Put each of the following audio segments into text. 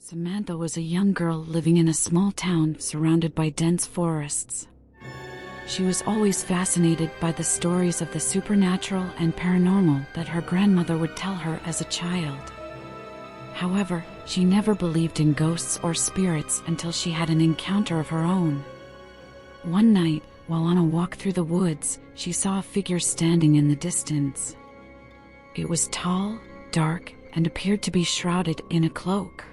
Samantha was a young girl living in a small town surrounded by dense forests. She was always fascinated by the stories of the supernatural and paranormal that her grandmother would tell her as a child. However, she never believed in ghosts or spirits until she had an encounter of her own. One night, while on a walk through the woods, she saw a figure standing in the distance. It was tall, dark, and appeared to be shrouded in a cloak.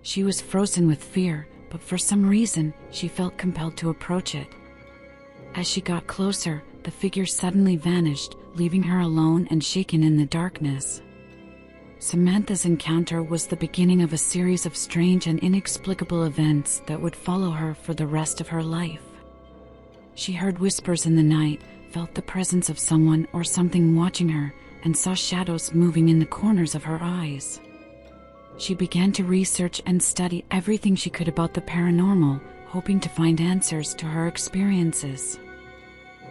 She was frozen with fear, but for some reason, she felt compelled to approach it. As she got closer, the figure suddenly vanished, leaving her alone and shaken in the darkness. Samantha's encounter was the beginning of a series of strange and inexplicable events that would follow her for the rest of her life. She heard whispers in the night, felt the presence of someone or something watching her, and saw shadows moving in the corners of her eyes. She began to research and study everything she could about the paranormal, hoping to find answers to her experiences.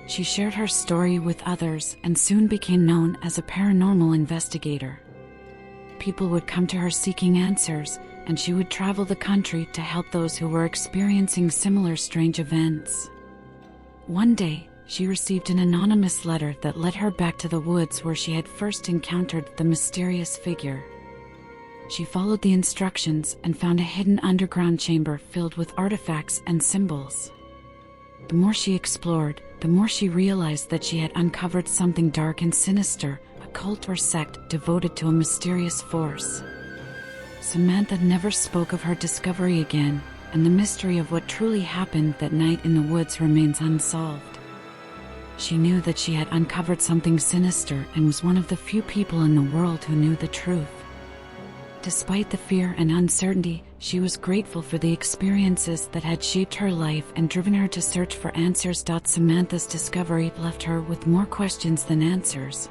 She shared her story with others and soon became known as a paranormal investigator. People would come to her seeking answers, and she would travel the country to help those who were experiencing similar strange events. One day, she received an anonymous letter that led her back to the woods where she had first encountered the mysterious figure. She followed the instructions and found a hidden underground chamber filled with artifacts and symbols. The more she explored, the more she realized that she had uncovered something dark and sinister, a cult or sect devoted to a mysterious force. Samantha never spoke of her discovery again, and the mystery of what truly happened that night in the woods remains unsolved. She knew that she had uncovered something sinister and was one of the few people in the world who knew the truth. Despite the fear and uncertainty, she was grateful for the experiences that had shaped her life and driven her to search for answers. Samantha's discovery left her with more questions than answers.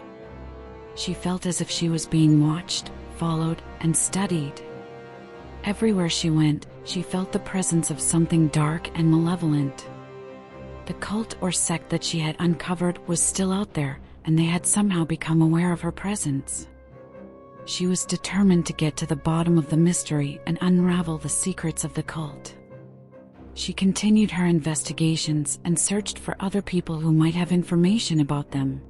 She felt as if she was being watched, followed, and studied. Everywhere she went, she felt the presence of something dark and malevolent. The cult or sect that she had uncovered was still out there, and they had somehow become aware of her presence. She was determined to get to the bottom of the mystery and unravel the secrets of the cult. She continued her investigations and searched for other people who might have information about them.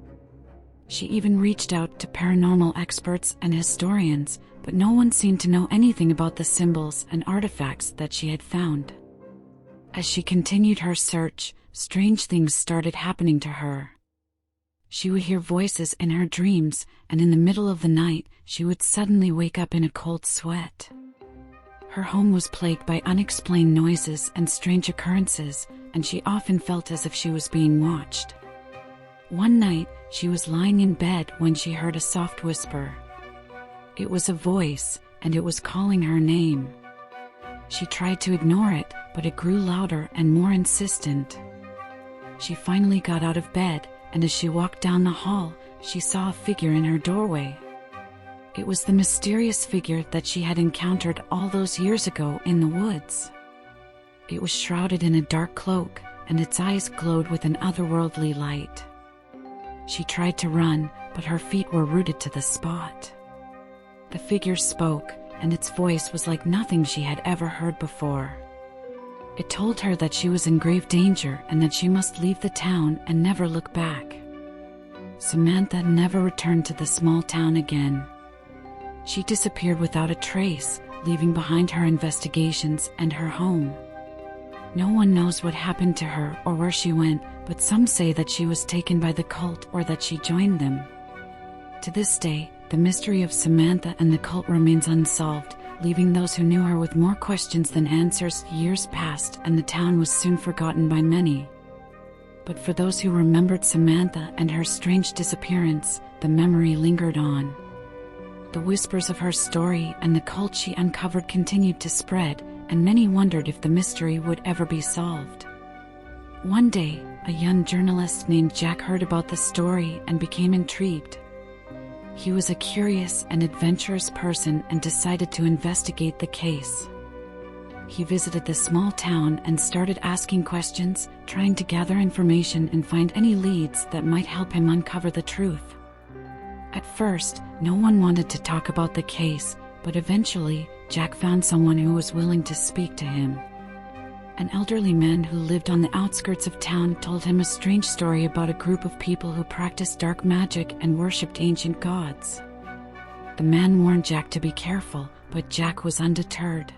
She even reached out to paranormal experts and historians, but no one seemed to know anything about the symbols and artifacts that she had found. As she continued her search, strange things started happening to her. She would hear voices in her dreams, and in the middle of the night, she would suddenly wake up in a cold sweat. Her home was plagued by unexplained noises and strange occurrences, and she often felt as if she was being watched. One night, she was lying in bed when she heard a soft whisper. It was a voice, and it was calling her name. She tried to ignore it, but it grew louder and more insistent. She finally got out of bed, and as she walked down the hall, she saw a figure in her doorway. It was the mysterious figure that she had encountered all those years ago in the woods. It was shrouded in a dark cloak, and its eyes glowed with an otherworldly light. She tried to run, but her feet were rooted to the spot. The figure spoke, and its voice was like nothing she had ever heard before. It told her that she was in grave danger and that she must leave the town and never look back. Samantha never returned to the small town again. She disappeared without a trace, leaving behind her investigations and her home. No one knows what happened to her or where she went, but some say that she was taken by the cult or that she joined them. To this day, the mystery of Samantha and the cult remains unsolved, leaving those who knew her with more questions than answers. Years passed, and the town was soon forgotten by many. But for those who remembered Samantha and her strange disappearance, the memory lingered on. The whispers of her story and the cult she uncovered continued to spread, and many wondered if the mystery would ever be solved. One day, a young journalist named Jack heard about the story and became intrigued. He was a curious and adventurous person and decided to investigate the case. He visited the small town and started asking questions, trying to gather information and find any leads that might help him uncover the truth. At first, no one wanted to talk about the case, But eventually, Jack found someone who was willing to speak to him. An elderly man who lived on the outskirts of town told him a strange story about a group of people who practiced dark magic and worshipped ancient gods. The man warned Jack to be careful, but Jack was undeterred.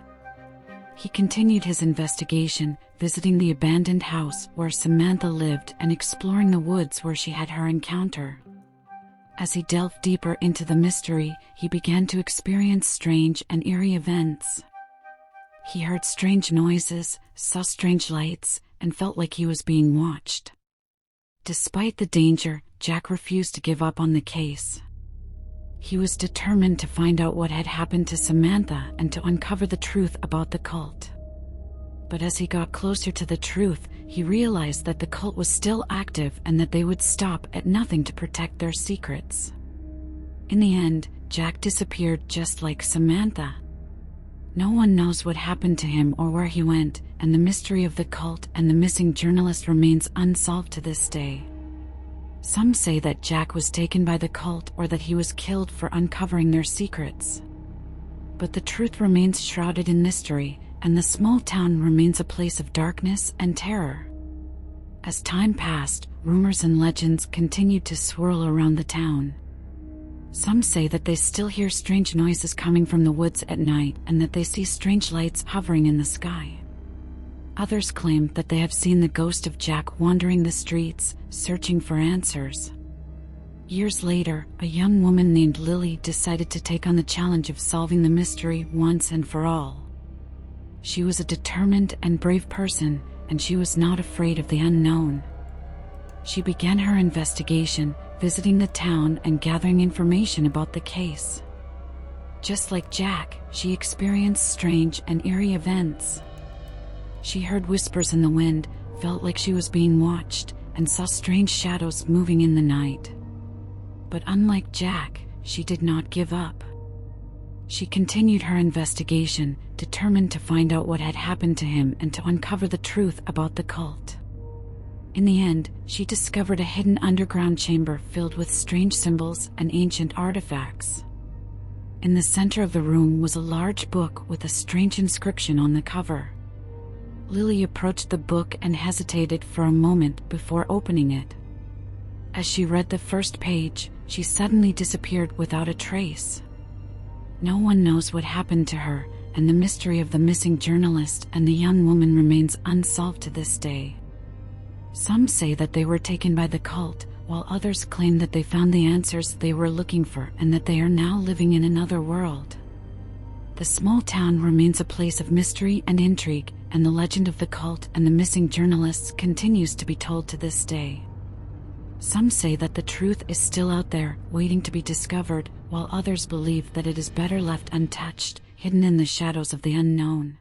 He continued his investigation, visiting the abandoned house where Samantha lived and exploring the woods where she had her encounter. As he delved deeper into the mystery, he began to experience strange and eerie events. He heard strange noises, saw strange lights, and felt like he was being watched. Despite the danger, Jack refused to give up on the case. He was determined to find out what had happened to Samantha and to uncover the truth about the cult. But as he got closer to the truth, he realized that the cult was still active and that they would stop at nothing to protect their secrets. In the end, Jack disappeared just like Samantha. No one knows what happened to him or where he went, and the mystery of the cult and the missing journalist remains unsolved to this day. Some say that Jack was taken by the cult or that he was killed for uncovering their secrets. But the truth remains shrouded in mystery, and the small town remains a place of darkness and terror. As time passed, rumors and legends continued to swirl around the town. Some say that they still hear strange noises coming from the woods at night and that they see strange lights hovering in the sky. Others claim that they have seen the ghost of Jack wandering the streets, searching for answers. Years later, a young woman named Lily decided to take on the challenge of solving the mystery once and for all. She was a determined and brave person, and she was not afraid of the unknown. She began her investigation, visiting the town and gathering information about the case. Just like Jack, she experienced strange and eerie events. She heard whispers in the wind, felt like she was being watched, and saw strange shadows moving in the night. But unlike Jack, she did not give up. She continued her investigation, determined to find out what had happened to him and to uncover the truth about the cult. In the end, she discovered a hidden underground chamber filled with strange symbols and ancient artifacts. In the center of the room was a large book with a strange inscription on the cover. Lily approached the book and hesitated for a moment before opening it. As she read the first page, she suddenly disappeared without a trace. No one knows what happened to her, and the mystery of the missing journalist and the young woman remains unsolved to this day. Some say that they were taken by the cult, while others claim that they found the answers they were looking for and that they are now living in another world. The small town remains a place of mystery and intrigue, and the legend of the cult and the missing journalists continues to be told to this day. Some say that the truth is still out there, waiting to be discovered, while others believe that it is better left untouched, hidden in the shadows of the unknown.